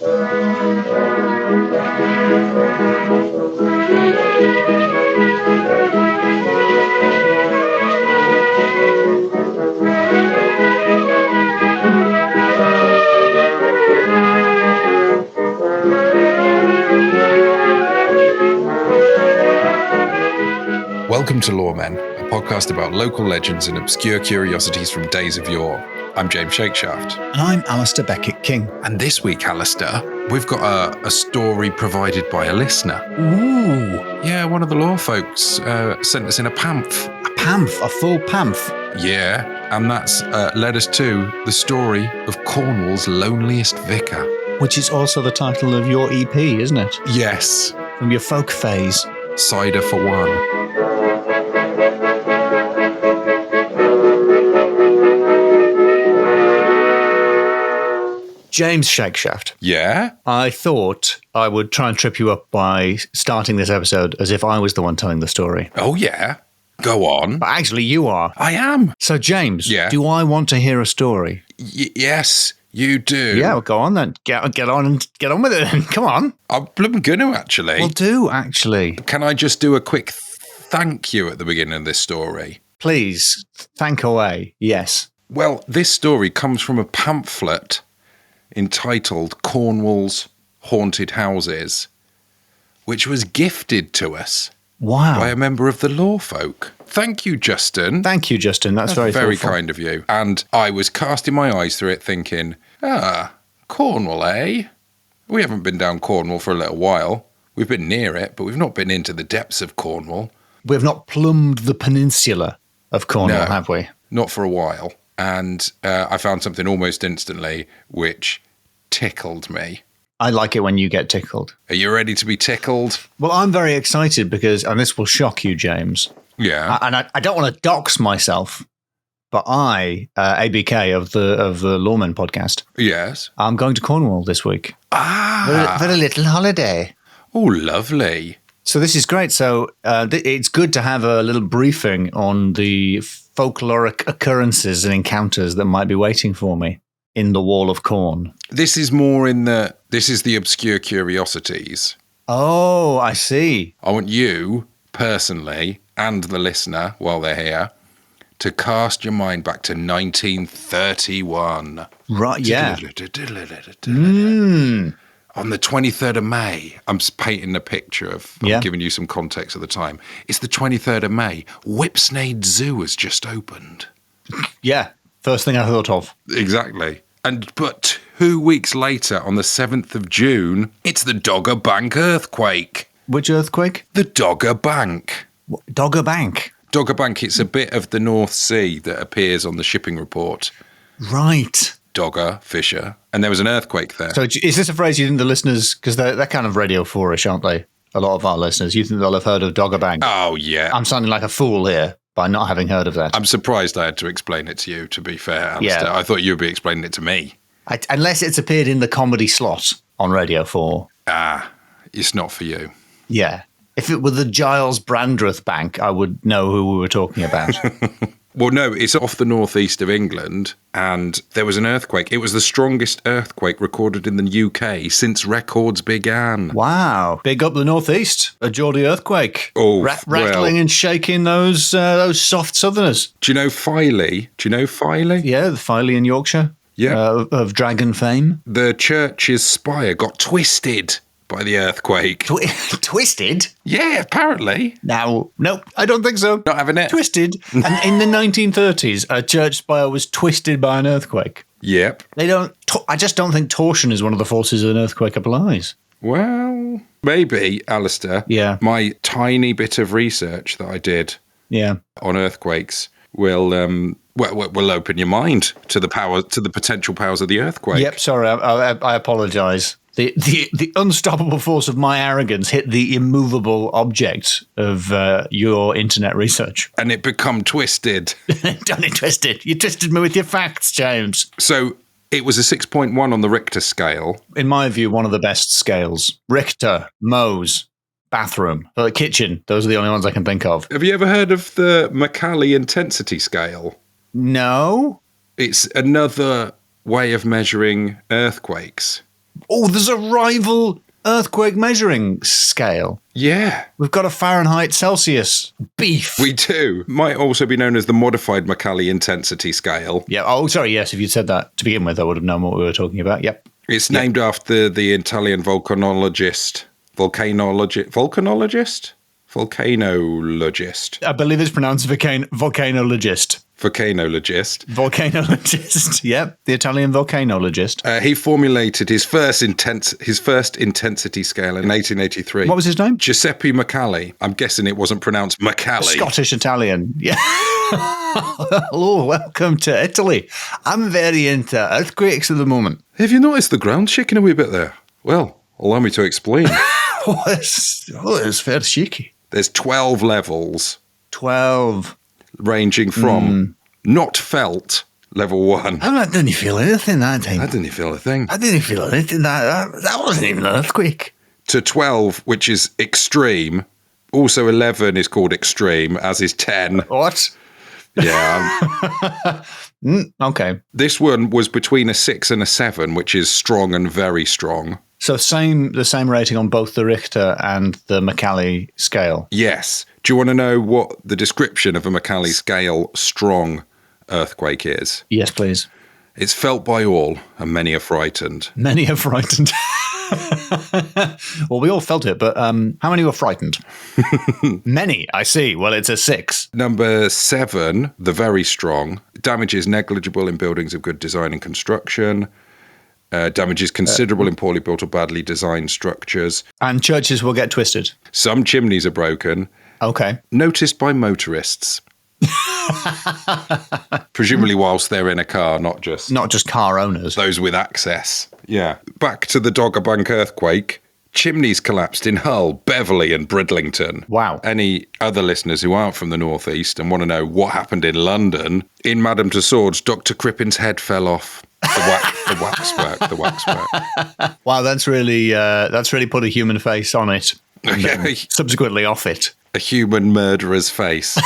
Welcome to Loremen, a podcast about local legends and obscure curiosities from days of yore. I'm James Shakeshaft. And I'm Alasdair Beckett-King. And this week, Alasdair, we've got a story provided by a listener. Ooh. Yeah, one of the law folks sent us in a pamphlet. A pamphlet? A full pamphlet? Yeah, and that's led us to the story of Cornwall's Loneliest Vicar. Which is also the title of your EP, isn't it? Yes. From your folk phase. Cider for one. James Shakeshaft. Yeah? I thought I would try and trip you up by starting this episode as if I was the one telling the story. Oh, yeah. Go on. But actually, you are. I am. So, James, yeah. Do I want to hear a story? Yes, you do. Yeah, well, go on then. Get on with it. Come on. I'm going to, actually. Well, do, actually. Can I just do a quick thank you at the beginning of this story? Please, thank away. Yes. Well, this story comes from a pamphlet entitled Cornwall's Haunted Houses, which was gifted to us by a member of the law folk. Thank you, Justin. Thank you, Justin. That's very thoughtful. Kind of you. And I was casting my eyes through it thinking, Cornwall, eh? We haven't been down Cornwall for a little while. We've been near it, but we've not been into the depths of Cornwall. We've not plumbed the peninsula of Cornwall, have we? Not for a while. And I found something almost instantly which tickled me. I like it when you get tickled. Are you ready to be tickled? Well, I'm very excited because, and this will shock you, James. Yeah. And I don't want to dox myself, but I, ABK of the Loremen podcast. Yes. I'm going to Cornwall this week. For a little holiday. Oh, lovely. So this is great. So it's good to have a little briefing on the folkloric occurrences and encounters that might be waiting for me in the Wall of Corn. This is the obscure curiosities. Oh, I see. I want you, personally, and the listener, while they're here, to cast your mind back to 1931. Right, yeah. On the 23rd of May, I'm painting a picture of, I'm giving you some context of the time. It's the 23rd of May. Whipsnade Zoo has just opened. Yeah, first thing I thought of. Exactly. But 2 weeks later, on the 7th of June, it's the Dogger Bank earthquake. Which earthquake? The Dogger Bank. Dogger Bank? Dogger Bank, it's a bit of the North Sea that appears on the shipping report. Right. Dogger, Fisher, and there was an earthquake there. So is this a phrase you think the listeners, because they're kind of Radio 4-ish, aren't they? A lot of our listeners, you think they'll have heard of Dogger Bank? Oh, yeah. I'm sounding like a fool here by not having heard of that. I'm surprised I had to explain it to you, to be fair, Alasdair. Yeah. I thought you would be explaining it to me. Unless it's appeared in the comedy slot on Radio 4. It's not for you. Yeah. If it were the Giles Brandreth Bank, I would know who we were talking about. Well, no, it's off the northeast of England, and there was an earthquake. It was the strongest earthquake recorded in the UK since records began. Wow. Big up the northeast. A Geordie earthquake. Oh, rattling and shaking those soft southerners. Do you know Filey? Yeah, the Filey in Yorkshire. Yeah. Of dragon fame. The church's spire got twisted by the earthquake. Twisted? Yeah, apparently. Now, nope, I don't think so. Not having it. Twisted. And in the 1930s, a church spire was twisted by an earthquake. Yep. I just don't think torsion is one of the forces an earthquake applies. Well, maybe, Alasdair. Yeah. My tiny bit of research that I did on earthquakes will open your mind to the potential powers of the earthquake. Yep, sorry, I apologise. The unstoppable force of my arrogance hit the immovable object of your internet research. And it become twisted. Done it twisted. You twisted me with your facts, James. So it was a 6.1 on the Richter scale. In my view, one of the best scales. Richter, Mohs, bathroom, kitchen. Those are the only ones I can think of. Have you ever heard of the Macaulay intensity scale? No. It's another way of measuring earthquakes. Oh, there's a rival earthquake measuring scale. Yeah. We've got a Fahrenheit Celsius beef. We do. Might also be known as the modified Macaulay intensity scale. Yeah. Oh, sorry. Yes, if you'd said that to begin with, I would have known what we were talking about. Yep. It's named after the Italian volcanologist. Volcanologist? I believe it's pronounced volcanologist. Volcanologist. Yep, the Italian volcanologist. He formulated his first intensity scale in 1883. What was his name? Giuseppe Macaulay. I'm guessing it wasn't pronounced Macaulay. Scottish Italian. Yeah. Hello, welcome to Italy. I'm very into earthquakes at the moment. Have you noticed the ground shaking a wee bit there? Well, allow me to explain. It's fair shaky. There's 12 levels. 12. Ranging from not felt, level 1. I didn't feel anything that time. I didn't feel a thing. I didn't feel anything. That wasn't even an earthquake. To 12, which is extreme. Also 11 is called extreme, as is 10. What? Yeah. Okay. This one was between a 6 and a 7, which is strong and very strong. So the same rating on both the Richter and the Macaulay scale? Yes. Do you want to know what the description of a Macaulay scale strong earthquake is? Yes, please. It's felt by all, and many are frightened. Many are frightened. Well, we all felt it, but how many were frightened? Many, I see. Well, it's a 6. Number 7, the very strong. Damage is negligible in buildings of good design and construction. Damage is considerable in poorly built or badly designed structures. And churches will get twisted. Some chimneys are broken. Okay. Noticed by motorists. Presumably whilst they're in a car, not just car owners. Those with access. Yeah. Back to the Doggerbank earthquake. Chimneys collapsed in Hull, Beverley and Bridlington. Wow. Any other listeners who aren't from the northeast and want to know what happened in London, in Madame Tussauds, Dr. Crippin's head fell off. The waxwork. Wow, that's really put a human face on it. And subsequently off it. A human murderer's face.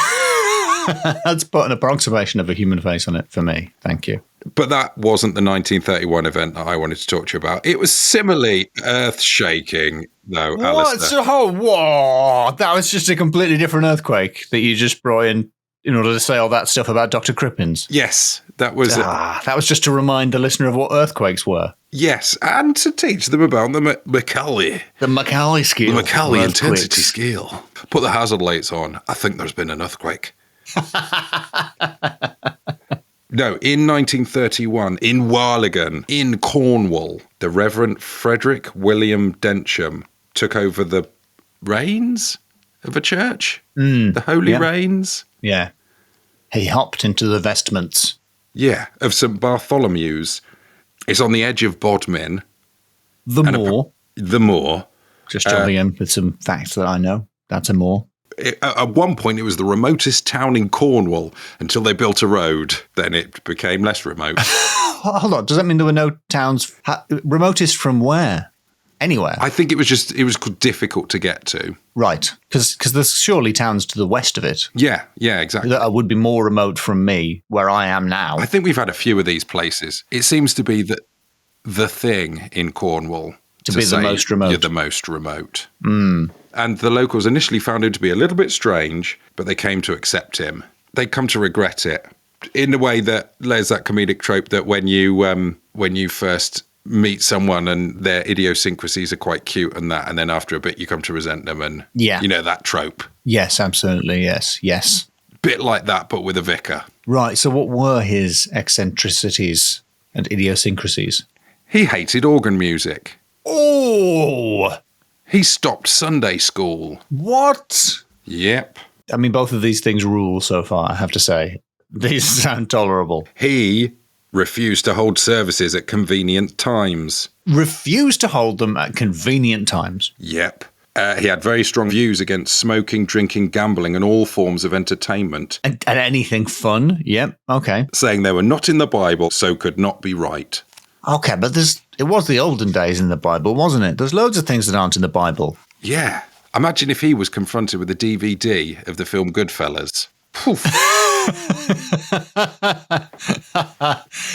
That's put an approximation of a human face on it for me. Thank you. But that wasn't the 1931 event that I wanted to talk to you about. It was similarly earth-shaking, though, Alasdair. Whoa! That was just a completely different earthquake that you just brought in order to say all that stuff about Dr. Crippins. Yes, that was... that was just to remind the listener of what earthquakes were. Yes, and to teach them about the Macaulay. The Macaulay scale. The Macaulay intensity scale. Put the hazard lights on. I think there's been an earthquake. No, in 1931, in Warligan, in Cornwall, the Reverend Frederick William Densham took over the reins of a church. The Holy Reins. Yeah. He hopped into the vestments. Yeah, of St. Bartholomew's. It's on the edge of Bodmin. The moor. Just jumping in with some facts that I know. That's a moor. At one point, it was the remotest town in Cornwall until they built a road. Then it became less remote. Hold on. Does that mean there were no towns? Remotest from where? Anywhere? I think it was difficult to get to. Right. Because there's surely towns to the west of it. Yeah, exactly. That would be more remote from me, where I am now. I think we've had a few of these places. It seems to be the thing in Cornwall. To be the most remote. You're the most remote. And the locals initially found him to be a little bit strange, but they came to accept him. They come to regret it in the way that there's that comedic trope that when you first meet someone and their idiosyncrasies are quite cute and then after a bit you come to resent them and you know that trope. Yes, absolutely. Yes. Bit like that, but with a vicar. Right. So what were his eccentricities and idiosyncrasies? He hated organ music. Oh! He stopped Sunday school. What? Yep. I mean, both of these things rule so far, I have to say. These sound tolerable. He refused to hold services at convenient times. Refused to hold them at convenient times? Yep. He had very strong views against smoking, drinking, gambling, and all forms of entertainment. And anything fun? Yep. Okay. Saying they were not in the Bible, so could not be right. Okay, but it was the olden days in the Bible, wasn't it? There's loads of things that aren't in the Bible. Yeah. Imagine if he was confronted with a DVD of the film Goodfellas. Poof.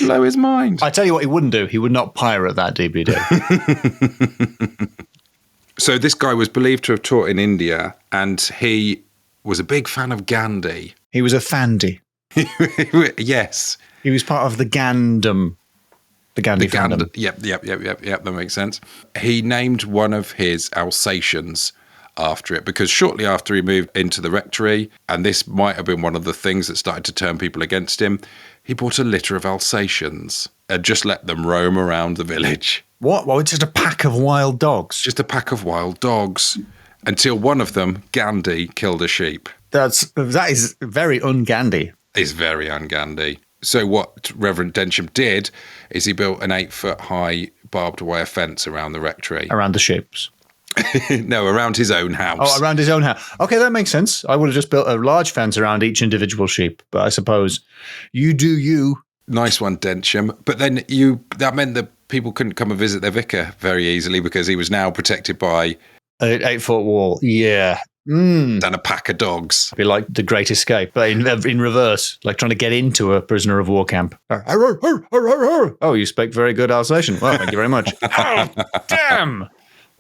Blow his mind. I tell you what he wouldn't do. He would not pirate that DVD. So this guy was believed to have taught in India, and he was a big fan of Gandhi. He was a Fandy. Yes. He was part of the Gandom. The Gandhi fandom. Yep, that makes sense. He named one of his Alsatians after it, because shortly after he moved into the rectory, and this might have been one of the things that started to turn people against him, he bought a litter of Alsatians and just let them roam around the village. What? Well, it's just a pack of wild dogs? Just a pack of wild dogs, until one of them, Gandhi, killed a sheep. That is very un-Gandhi. It's very un-Gandhi. So what Reverend Densham did is he built an 8-foot-high barbed wire fence around the rectory. Around the ships? No, around his own house. Oh, around his own house. Okay, that makes sense. I would have just built a large fence around each individual sheep, but I suppose you do you. Nice one, Densham. But then that meant that people couldn't come and visit their vicar very easily, because he was now protected by an 8-foot wall. Yeah. And a pack of dogs. Be like The Great Escape, but in reverse, like trying to get into a prisoner of war camp. Oh, you speak very good Alsatian. Well, thank you very much. Oh, damn!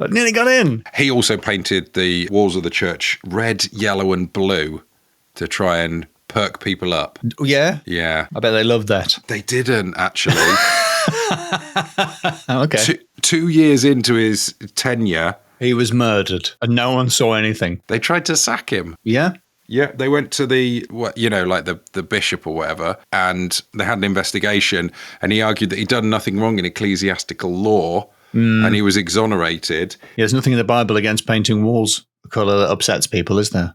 I nearly got in. He also painted the walls of the church red, yellow, and blue to try and perk people up. Yeah? Yeah. I bet they loved that. They didn't, actually. Okay. 2 years into his tenure, he was murdered and no one saw anything. They tried to sack him. Yeah? Yeah, they went to the bishop or whatever, and they had an investigation, and he argued that he'd done nothing wrong in ecclesiastical law, and he was exonerated. Yeah, there's nothing in the Bible against painting walls, a colour that upsets people, is there?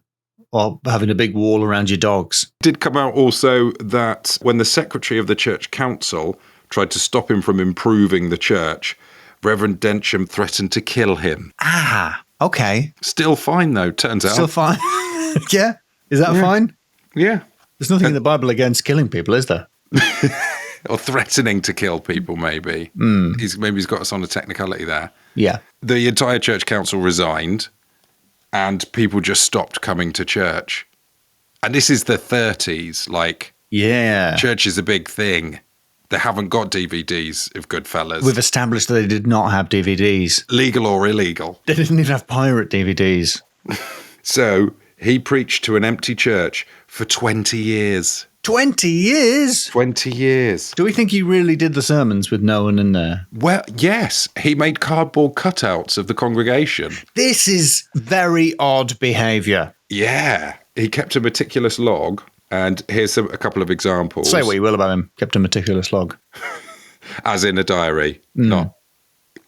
Or having a big wall around your dogs. It did come out also that when the secretary of the church council tried to stop him from improving the church, Reverend Densham threatened to kill him. Ah, okay. Still fine, though, turns out. Still fine? Yeah? Is that fine? Yeah. There's nothing in the Bible against killing people, is there? Or threatening to kill people, maybe. He's got us on a technicality there. Yeah. The entire church council resigned, and people just stopped coming to church. And this is the 30s. Yeah. Church is a big thing. They haven't got DVDs of Goodfellas. We've established that they did not have DVDs. Legal or illegal. They didn't even have pirate DVDs. So he preached to an empty church for 20 years. 20 years? 20 years. Do we think he really did the sermons with no one in there? Well, yes. He made cardboard cutouts of the congregation. This is very odd behaviour. Yeah. He kept a meticulous log. And here's a couple of examples. Say what you will about him. Kept a meticulous log. As in a diary. Not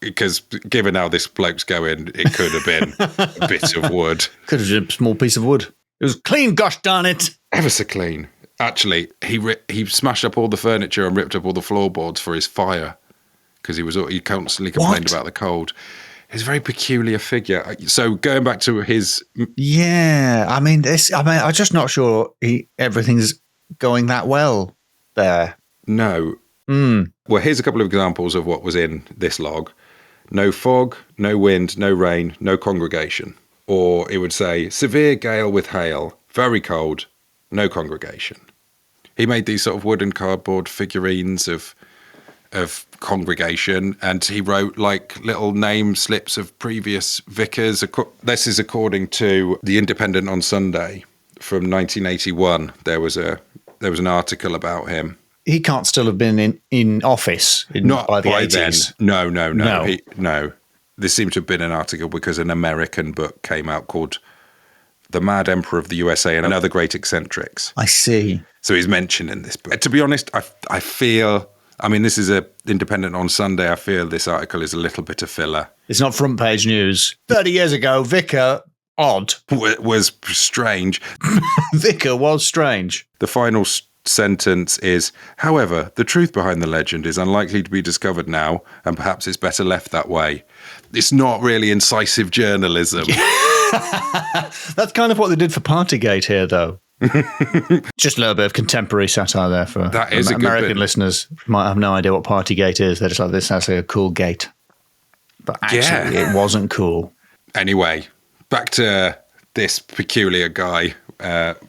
because given how this bloke's going, it could have been a bit of wood. Could have been a small piece of wood. It was clean, gosh darn it. Ever so clean. Actually, he smashed up all the furniture and ripped up all the floorboards for his fire because he constantly complained about the cold. He's a very peculiar figure. So going back to his... Yeah, I'm just not sure everything's going that well there. No. Well, here's a couple of examples of what was in this log. No fog, no wind, no rain, no congregation. Or it would say, severe gale with hail, very cold, no congregation. He made these sort of wooden cardboard figurines of congregation, and he wrote little name slips of previous vicars. This is according to the Independent on Sunday from 1981. There was an article about him. He can't still have been in office by the 80s. Then. No. This seemed to have been an article because an American book came out called The Mad Emperor of the USA and Other Great Eccentrics. I see. So he's mentioned in this book. To be honest, I feel... this is a Independent on Sunday. I feel this article is a little bit of filler. It's not front page news. 30 years ago, Vicar, odd. Was strange. Vicar was strange. The final sentence is, however, the truth behind the legend is unlikely to be discovered now, and perhaps it's better left that way. It's not really incisive journalism. That's kind of what they did for Partygate here, though. Just a little bit of contemporary satire there for that is American listeners might have no idea what Partygate is. They're just like, this sounds like a cool gate. But actually, it wasn't cool. Anyway, back to this peculiar guy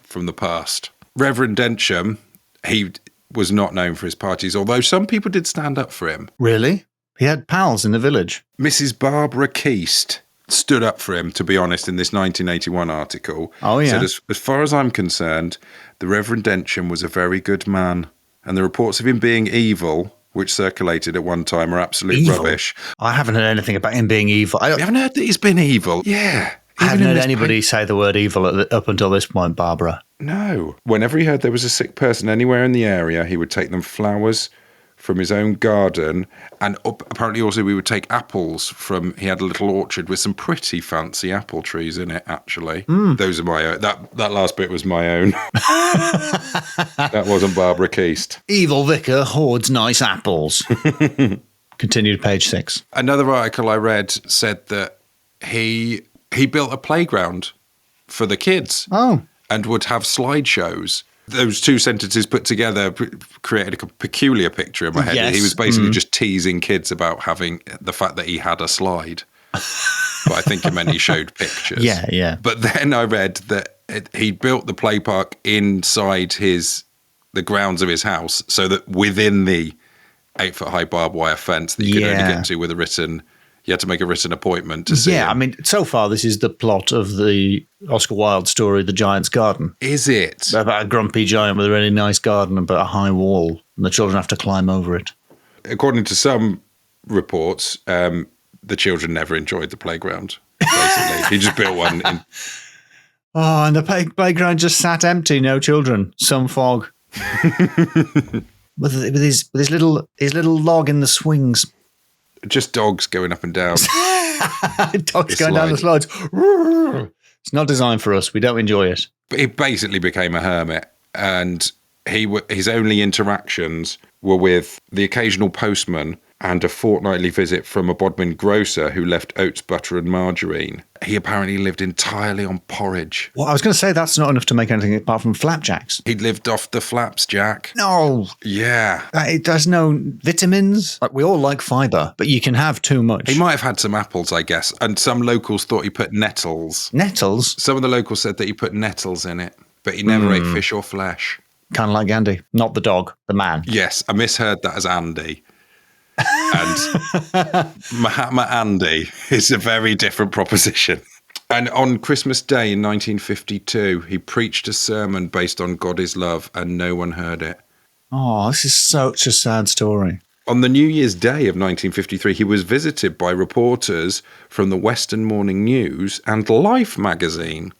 from the past. Reverend Densham, he was not known for his parties, although some people did stand up for him. Really? He had pals in the village. Mrs. Barbara Keast stood up for him, to be honest, in this 1981 article. Oh, yeah. Said, as far as I'm concerned, the Reverend Densham was a very good man, and the reports of him being evil, which circulated at one time, are absolute rubbish. I haven't heard anything about him being evil. You haven't heard that he's been evil? Yeah. I haven't heard anybody say the word evil up until this point, Barbara. No. Whenever he heard there was a sick person anywhere in the area, he would take them flowers from his own garden, and apparently also we would take apples from, he had a little orchard with some pretty fancy apple trees in it, actually. Those are my own. That last bit was my own. That wasn't Barbara Keast. Evil vicar hoards nice apples. Continue to page 6. Another article I read said that he built a playground for the kids. Oh. And would have slideshows. Those two sentences put together created a peculiar picture in my head. Yes. He was basically just teasing kids about having the fact that he had a slide. But I think it meant he showed pictures. Yeah. But then I read that he built the play park inside the grounds of his house, so that within the 8-foot-high barbed wire fence that you could only get to with you had to make a written appointment to see him. I mean, so far this is the plot of the Oscar Wilde story, The Giant's Garden. Is it? About a grumpy giant with a really nice garden but a high wall, and the children have to climb over it. According to some reports, the children never enjoyed the playground, basically. He just built one in... Oh, and the playground just sat empty, no children. Some fog. with his little log in the swings. Just dogs going up and down. Dogs going down the slides. It's not designed for us. We don't enjoy it. But he basically became a hermit, and his only interactions were with the occasional postman and a fortnightly visit from a Bodmin grocer who left oats, butter and margarine. He apparently lived entirely on porridge. Well, I was going to say that's not enough to make anything apart from flapjacks. He lived off the flaps, Jack. No. Yeah. It does no vitamins. We all like fibre, but you can have too much. He might have had some apples, I guess, and some locals thought he put nettles. Nettles? Some of the locals said that he put nettles in it, but he never ate fish or flesh. Kind of like Andy. Not the dog, the man. Yes, I misheard that as Andy. And Mahatma Andy is a very different proposition. And on Christmas Day in 1952, he preached a sermon based on God is love, and no one heard it. Oh, this is such a sad story. On the New Year's Day of 1953, he was visited by reporters from the Western Morning News and Life magazine.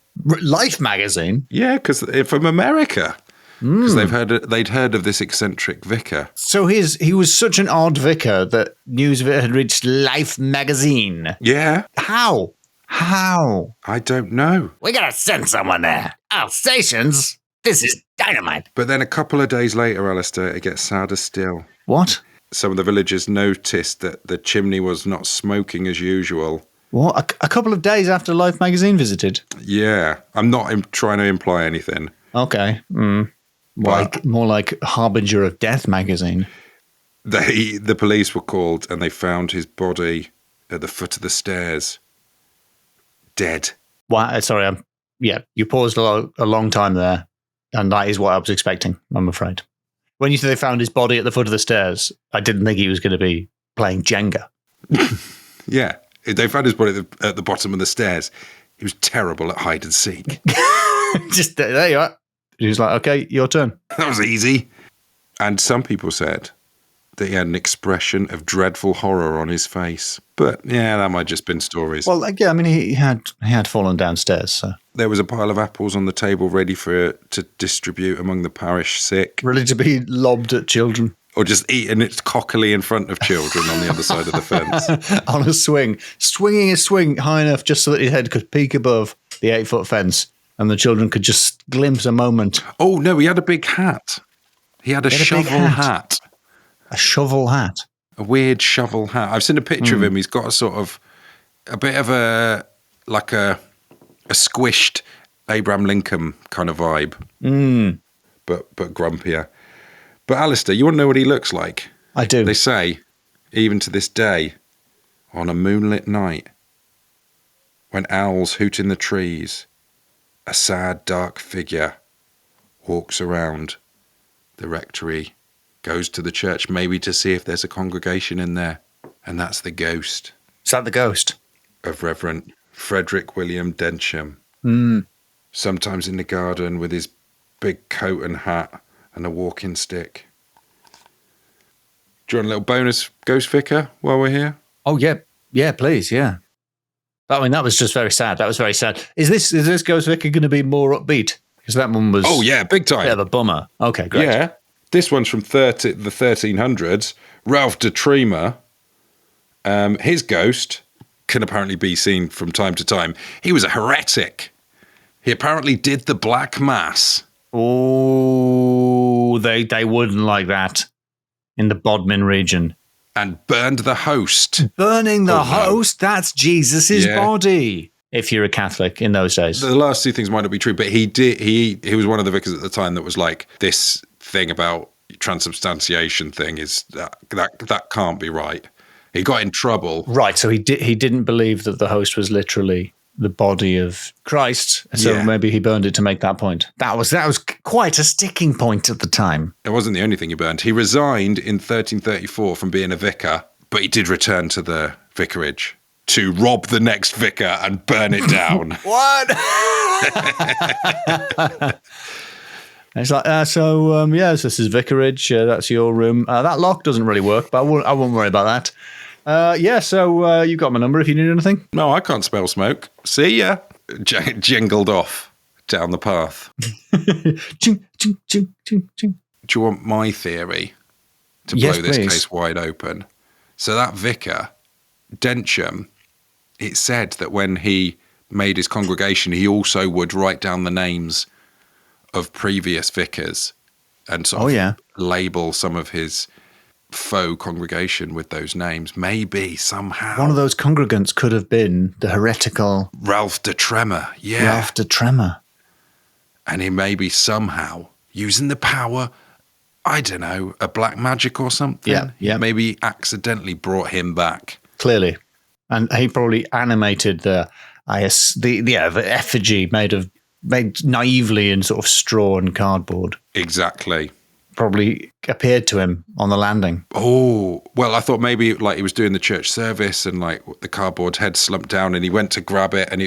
Life magazine? Yeah, because from America. Because they'd heard of this eccentric vicar. So he was such an odd vicar that news of it had reached Life magazine. Yeah. How? I don't know. We gotta send someone there. Alsatians, this is dynamite. But then a couple of days later, Alasdair, it gets sadder still. What? Some of the villagers noticed that the chimney was not smoking as usual. What? A couple of days after Life magazine visited? Yeah. I'm not trying to imply anything. Okay. More like Harbinger of Death magazine. The police were called and they found his body at the foot of the stairs. Dead. Wow, sorry, you paused a long time there, and that is what I was expecting, I'm afraid. When you said they found his body at the foot of the stairs, I didn't think he was going to be playing Jenga. Yeah, they found his body at the bottom of the stairs. He was terrible at hide and seek. Just there you are. He was like, okay, your turn. That was easy. And some people said that he had an expression of dreadful horror on his face. But yeah, that might just been stories. Well, yeah, I mean, he had fallen downstairs, so. There was a pile of apples on the table ready to distribute among the parish sick. Ready to be lobbed at children. Or just eating it cockily in front of children on the other side of the fence. On a swing. Swinging a swing high enough just so that his head could peek above the 8-foot fence and the children could just glimpse a moment. Oh, no, he had a big hat. He had a shovel hat. A shovel hat? A weird shovel hat. I've seen a picture of him. He's got a bit of a squished Abraham Lincoln kind of vibe. But grumpier. But Alasdair, you want to know what he looks like? I do. They say, even to this day, on a moonlit night, when owls hoot in the trees, a sad, dark figure walks around the rectory, goes to the church, maybe to see if there's a congregation in there. And that's the ghost. Is that the ghost? Of Reverend Frederick William Densham. Sometimes in the garden with his big coat and hat and a walking stick. Do you want a little bonus Ghost Vicar while we're here? Oh, yeah. Yeah, please, yeah. I mean, that was just very sad. That was very sad. Is this Ghost Vicar going to be more upbeat? Because that one was... Oh, yeah, big time. A bit of a bummer. Okay, great. Yeah. This one's from the 1300s. Ralph de Trema. His ghost can apparently be seen from time to time. He was a heretic. He apparently did the Black Mass. Oh, they wouldn't like that in the Bodmin region. And burned the host. Burning the host? No. That's Jesus' body. If you're a Catholic in those days. The last two things might not be true, but he was one of the vicars at the time that was like, this thing about transubstantiation thing is that can't be right. He got in trouble. Right, so he didn't believe that the host was literally the body of Christ, so maybe he burned it to make that point. That was quite a sticking point at the time. It wasn't the only thing he burned. He resigned in 1334 from being a vicar, but he did return to the vicarage to rob the next vicar and burn it down. What? It's like, so this is vicarage. That's your room. That lock doesn't really work, but I won't worry about that. So you got my number if you need anything. No, I can't smell smoke. See ya. Jingled off down the path. Ching, ching, ching, ching, ching. Do you want my theory to blow this case wide open? So that vicar, Densham, it said that when he made his congregation, he also would write down the names of previous vicars and sort of label some of his faux congregation with those names. Maybe somehow one of those congregants could have been the heretical Ralph de Trema. Yeah, Ralph de Trema, and he maybe somehow using the power, I don't know, a black magic or something. Yeah. Maybe accidentally brought him back. Clearly, and he probably animated the effigy made naively in sort of straw and cardboard. Exactly. Probably appeared to him on the landing. Oh, well, I thought maybe like he was doing the church service and like the cardboard head slumped down and he went to grab it and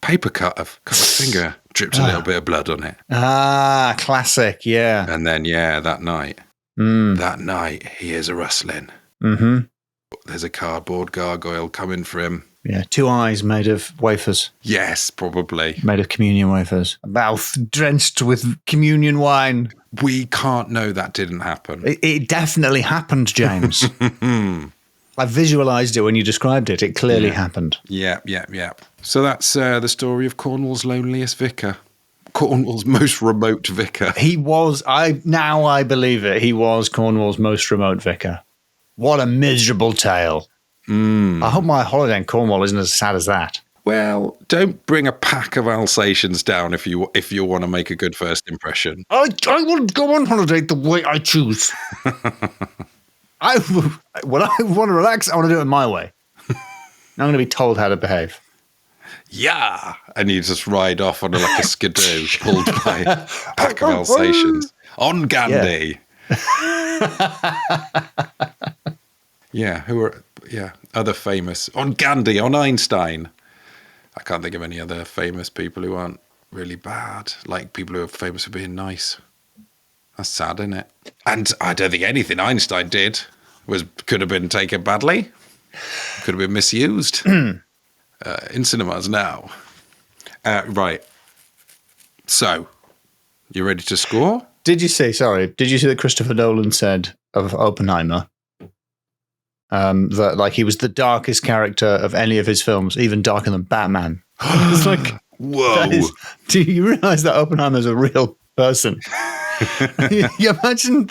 paper cut of finger, dripped a little bit of blood on it. Ah, classic, yeah. And then, that night, he hears a rustling. Mm-hmm. There's a cardboard gargoyle coming for him. Yeah, 2 eyes made of wafers. Yes, probably. Made of communion wafers. A mouth drenched with communion wine. We can't know that didn't happen. It definitely happened, James. I visualised it when you described it. It clearly happened. Yeah. So that's the story of Cornwall's loneliest vicar. Cornwall's most remote vicar. He was, I believe it, he was Cornwall's most remote vicar. What a miserable tale. I hope my holiday in Cornwall isn't as sad as that. Well, don't bring a pack of Alsatians down if you want to make a good first impression. I will go on holiday the way I choose. When I want to relax, I want to do it my way. I'm going to be told how to behave. Yeah, and you just ride off on a skidoo pulled by a pack of Alsatians on Gandhi. Other famous on Gandhi, on Einstein. I can't think of any other famous people who aren't really bad, like people who are famous for being nice. That's sad, isn't it? And I don't think anything Einstein did could have been taken badly, could have been misused in cinemas now. Right. So, you ready to score? Did you see that Christopher Nolan said of Oppenheimer that he was the darkest character of any of his films, even darker than Batman? It's like, whoa. Do you realize that Oppenheimer's a real person? You imagine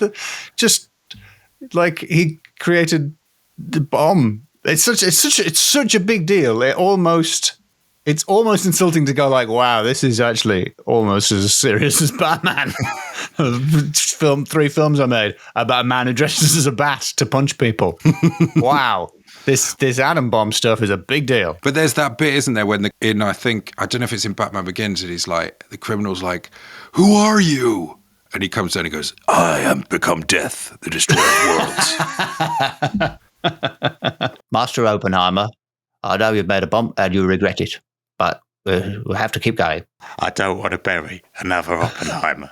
he created the bomb. It's such a big deal. It's almost insulting to go wow, this is actually almost as serious as Batman. 3 films I made about a man who dresses as a bat to punch people. Wow. This atom bomb stuff is a big deal. But there's that bit, isn't there, when I don't know if it's in Batman Begins, and he's like, the criminal's like, who are you? And he comes down and he goes, I am become death, the destroyer of worlds. Master Oppenheimer, I know you've made a bomb and you regret it, but we'll have to keep going. I don't want to bury another Oppenheimer.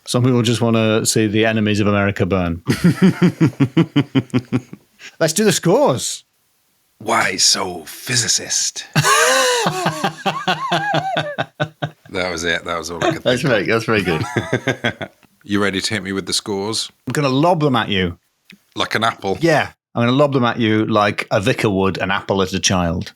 Some people just want to see the enemies of America burn. Let's do the scores. Why so physicist? That was it. That was all I could think of. That's very good. You ready to hit me with the scores? I'm going to lob them at you. Like an apple? Yeah. I'm going to lob them at you like a vicar would an apple at a child.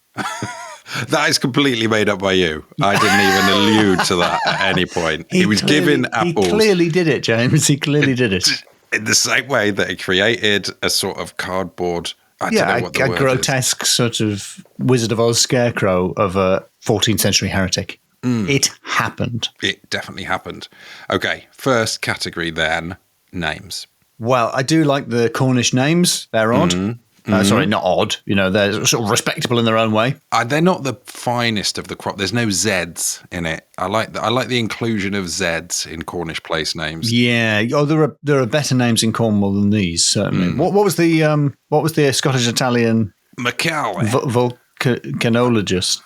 That is completely made up by you. I didn't even allude to that at any point. He was given apples. He clearly did it, James. He clearly did it. In the same way that he created a sort of cardboard, I don't know what the word is. A grotesque sort of Wizard of Oz scarecrow of a 14th century heretic. It happened. It definitely happened. Okay, first category then, names. Well, I do like the Cornish names. They're odd. Sorry, not odd. You know, they're sort of respectable in their own way. They're not the finest of the crop. There's no Zs in it. I like the inclusion of Zs in Cornish place names. Yeah. Oh, there are better names in Cornwall than these. Certainly. What was the Scottish Italian Macaulay volcanologist?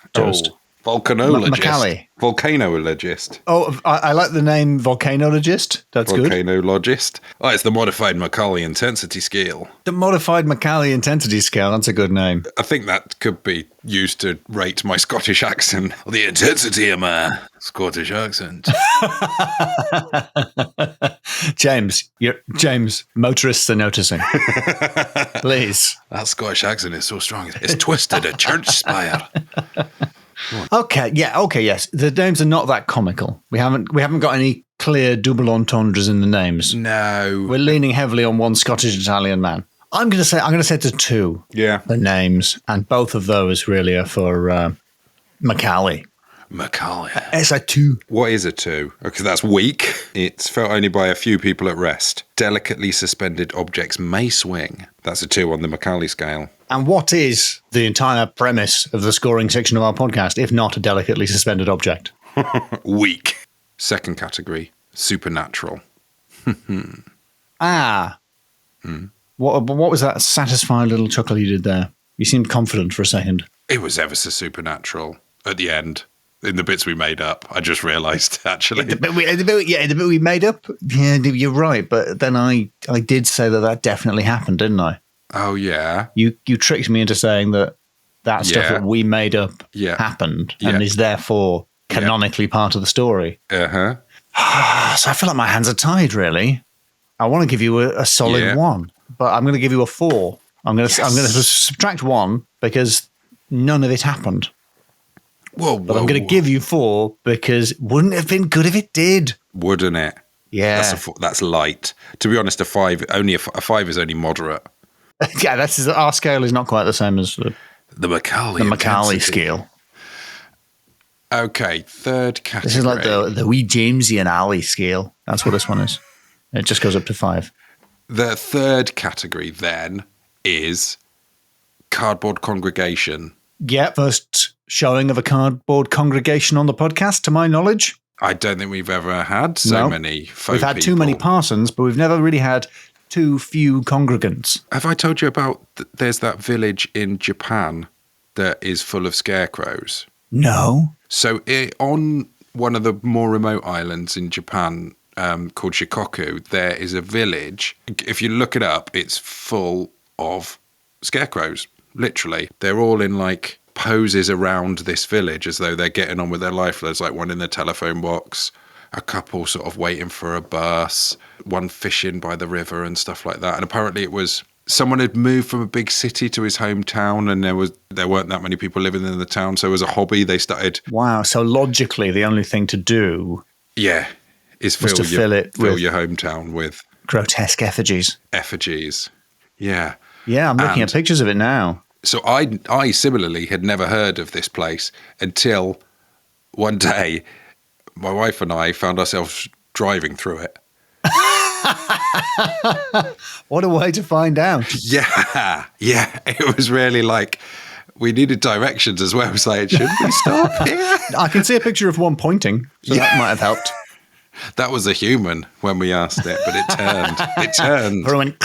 Volcanologist. Macaulay. Volcanologist. Oh, I like the name volcanologist. That's good. Volcanologist. Oh, it's the modified Macaulay intensity scale. The modified Macaulay intensity scale. That's a good name. I think that could be used to rate my Scottish accent. The intensity of my Scottish accent. James, motorists are noticing. Please. That Scottish accent is so strong. It's twisted a church spire. Okay, yes. The names are not that comical. We haven't got any clear double entendres in the names. No. We're leaning heavily on one Scottish Italian man. I'm going to say to two. Yeah. The names, and both of those really are for Macaulay. Macaulay. It's a 2. What is a 2? Because that's weak. It's felt only by a few people at rest. Delicately suspended objects may swing. That's a 2 on the Macaulay scale. And what is the entire premise of the scoring section of our podcast, if not a delicately suspended object? Weak. Second category, supernatural. What was that satisfying little chuckle you did there? You seemed confident for a second. It was ever so supernatural at the end. In the bits we made up, I just realised, actually. The bit we made up? Yeah, you're right. But then I did say that definitely happened, didn't I? Oh, yeah. You tricked me into saying that stuff that we made up happened and is therefore canonically part of the story. Uh-huh. So I feel like my hands are tied, really. I want to give you a solid 1, but I'm going to give you a 4. I'm going to subtract 1 because none of it happened. Whoa. But I'm going to give you 4 because wouldn't it have been good if it did? Wouldn't it? Yeah. That's light. To be honest, a 5 is only moderate. Yeah, our scale is not quite the same as the Macaulay scale. Okay, third category. This is like the wee Jamesy and Ali scale. That's what this one is. It just goes up to 5. The third category then is cardboard congregation. Yeah, first showing of a cardboard congregation on the podcast, to my knowledge. I don't think we've ever had so many folk We've had people. too many parsons, but we've never really had too few congregants. Have I told you about there's that village in Japan that is full of scarecrows? No. So on one of the more remote islands in Japan called Shikoku, there is a village. If you look it up, it's full of scarecrows, literally. They're all in like poses around this village as though they're getting on with their life. There's like one in the telephone box, a couple sort of waiting for a bus, one fishing by the river and stuff like that. And apparently it was someone had moved from a big city to his hometown and there weren't that many people living in the town. So as a hobby, they started. Wow. So logically, the only thing to do. Yeah. Is fill your hometown with grotesque effigies. Yeah. Yeah. I'm looking at pictures of it now. So I similarly had never heard of this place until one day my wife and I found ourselves driving through it. What a way to find out. Yeah. It was really like we needed directions as well. Saying, should we stop here? I can see a picture of one pointing, so that might have helped. That was a human when we asked it, but it turned. It turned. Or it went,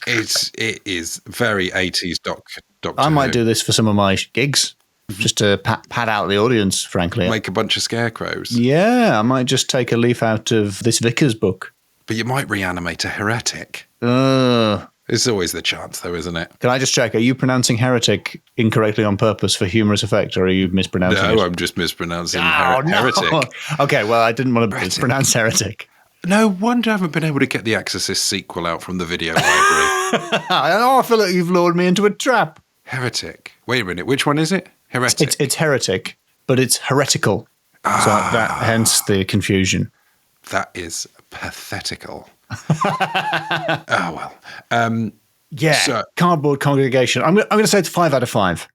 It is very 80s Doctor I might Who. do this for some of my gigs, just to pad out the audience, frankly. Make a bunch of scarecrows. Yeah, I might just take a leaf out of this Vicar's book. But you might reanimate a heretic. Ugh. It's always the chance, though, isn't it? Can I just check, are you pronouncing heretic incorrectly on purpose for humorous effect, or are you mispronouncing it? No, I'm just mispronouncing no. heretic. Okay, well, I didn't want to mispronounce heretic. No wonder I haven't been able to get the Exorcist sequel out from the video library. I feel like you've lured me into a trap. Heretic. Wait a minute, which one is it? Heretic. It's heretic, but it's heretical. So that hence the confusion. That is pathetical. Oh, well. So, Cardboard Congregation. I'm going to say it's 5 out of 5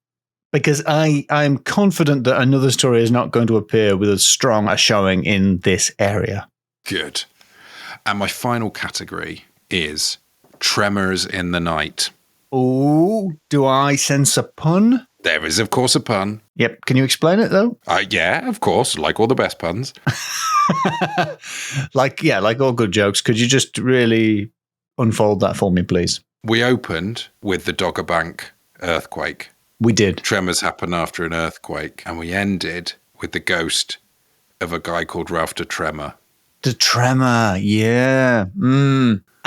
because I'm confident that another story is not going to appear with as strong a showing in this area. Good. And my final category is Tremors in the Night. Oh, do I sense a pun? There is, of course, a pun. Yep. Can you explain it, though? Yeah, of course, like all the best puns. like all good jokes. Could you just really unfold that for me, please? We opened with the Doggerbank earthquake. We did. Tremors happen after an earthquake. And we ended with the ghost of a guy called Ralph de Tremor. De Tremor, yeah.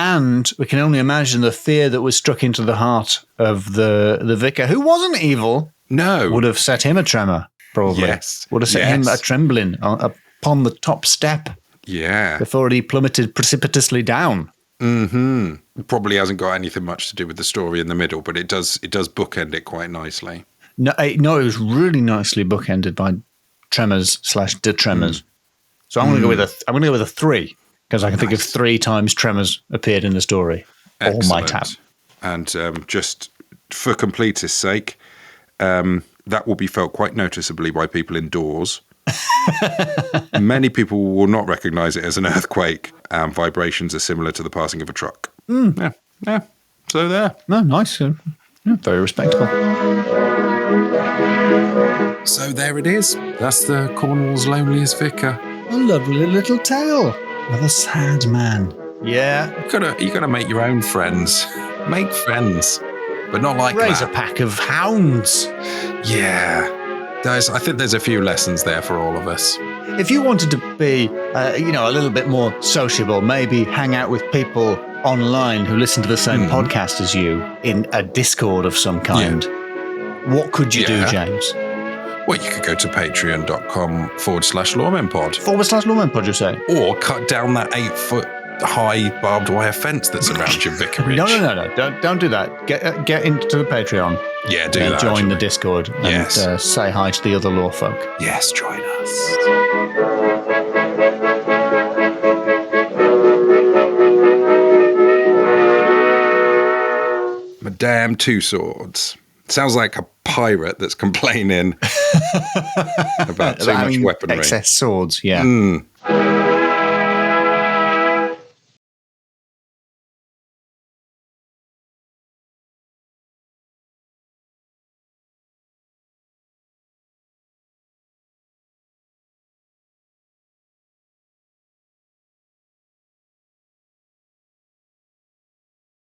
And we can only imagine the fear that was struck into the heart of the vicar, who wasn't evil. No. Would have set him a tremor, probably. Yes. Would have set him a trembling upon the top step. Yeah. Before he plummeted precipitously down. Mm-hmm. Probably hasn't got anything much to do with the story in the middle, but it does bookend it quite nicely. No, it was really nicely bookended by Tremors/De Tremors. So I'm going to go with a 3 because I can think of 3 times Tremors appeared in the story. Excellent. All my tab. And just for completeness sake, that will be felt quite noticeably by people indoors. Many people will not recognise it as an earthquake, and vibrations are similar to the passing of a truck. Yeah. So there. No, nice. Yeah, very respectable. So there it is. That's the Cornwall's Loneliest Vicar. A lovely little tale of a sad man. Yeah. You gotta make your own friends. Make friends, but not like Raise that. a pack of hounds. Yeah. I think there's a few lessons there for all of us. If you wanted to be, a little bit more sociable, maybe hang out with people online who listen to the same podcast as you in a Discord of some kind, what could you do, James? Well, you could go to patreon.com/LoremenPod. /LoremenPod, you say? Or cut down that 8-foot high barbed wire fence that's around your vicarage. No. Don't do that. Get into the Patreon. Yeah, do that. Join the Discord and say hi to the other law folk. Yes, join us. Madame Two Swords. Sounds like a pirate that's complaining about too much weaponry. Excess swords, yeah.